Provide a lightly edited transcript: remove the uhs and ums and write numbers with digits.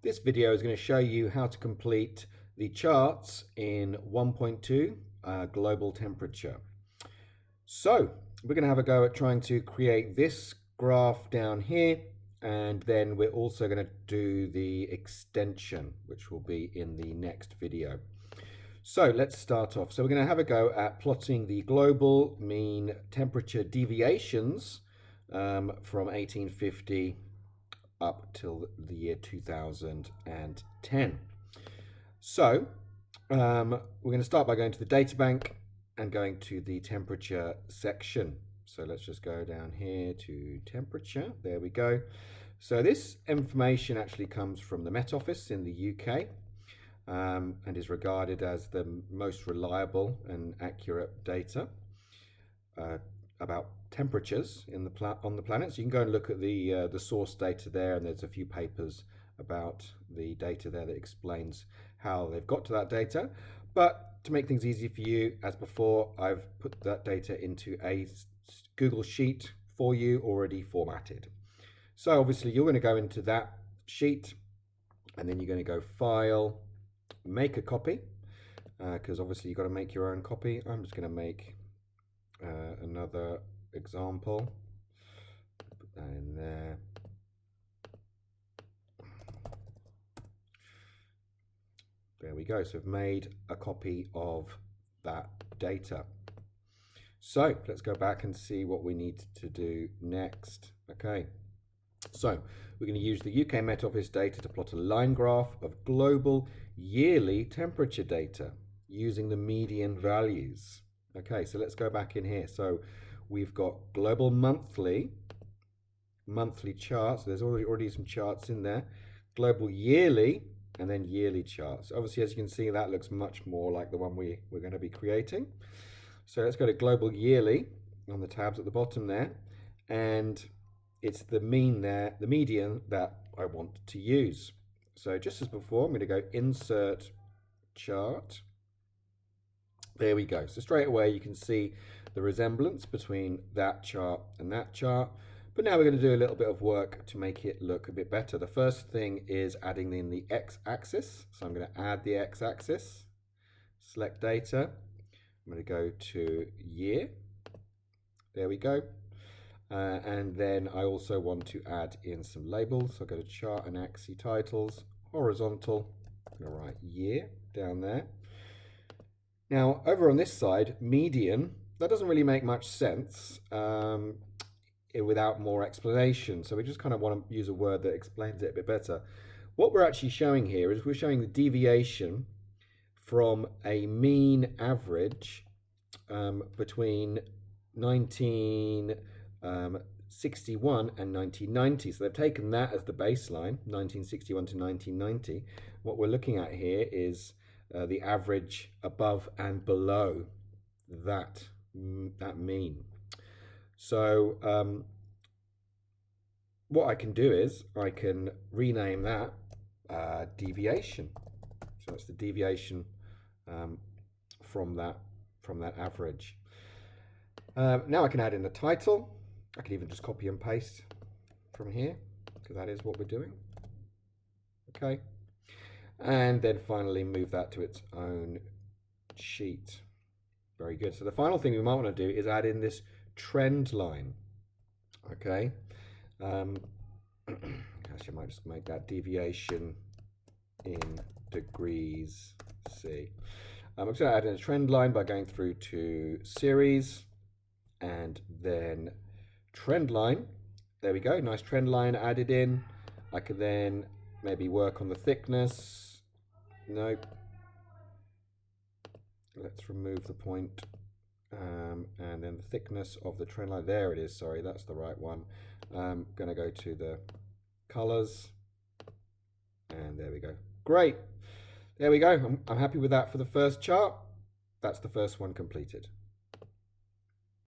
This video is going to show you how to complete the charts in 1.2 global temperature. So we're going to have a go at trying to create this graph down here, and then we're also going to do the extension, which will be in the next video. So let's start off. So we're going to have a go at plotting the global mean temperature deviations from 1850 up till the year 2010. So we're going to start by going to the data bank and going to the temperature section. So let's just go down here to temperature. There we go. So this information actually comes from the Met Office in the UK and is regarded as the most reliable and accurate data about temperatures in on the planet. So you can go and look at the source data there, and there's a few papers about the data there that explains how they've got to that data. But to make things easy for you, as before, I've put that data into a Google Sheet for you already formatted. So obviously you're going to go into that sheet, and then you're going to go File, Make a Copy, because obviously you've got to make your own copy. I'm just going to make another example, put that in there. There we go. So I've made a copy of that data. So let's go back and see what we need to do next. Okay, so we're going to use the UK Met Office data to plot a line graph of global yearly temperature data using the median values. Okay, so let's go back in here. So we've got global monthly charts. There's already some charts in there. Global yearly, and then yearly charts. Obviously, as you can see, that looks much more like the one we're going to be creating. So let's go to global yearly on the tabs at the bottom there, and it's the mean there, the median that I want to use. So just as before, I'm going to go Insert Chart. There we go. So straight away you can see the resemblance between that chart and that chart. But now we're going to do a little bit of work to make it look a bit better. The first thing is adding in the x-axis. So I'm going to add the x-axis, select data. I'm going to go to year. There we go. And then I also want to add in some labels. So I'll go to chart and axis titles, horizontal. I'm going to write year down there. Now, over on this side, median, that doesn't really make much sense without more explanation. So we just kind of want to use a word that explains it a bit better. What we're actually showing here is we're showing the deviation from a mean average between 1961 and 1990. So they've taken that as the baseline, 1961 to 1990. What we're looking at here is the average above and below that mean. So what I can do is I can rename that deviation. So that's the deviation from that average. Now I can add in the title. I can even just copy and paste from here, because that is what we're doing. Okay. And then finally move that to its own sheet. Very good. So the final thing we might want to do is add in this trend line. Okay. Actually, I might just make that deviation in degrees C. I'm just going to add in a trend line by going through to series and then trend line. There we go. Nice trend line added in. I can then maybe work on the thickness. Nope. Let's remove the point. And then the thickness of the trend line. There it is. Sorry, that's the right one. I'm going to go to the colors. And there we go. Great. There we go. I'm happy with that for the first chart. That's the first one completed.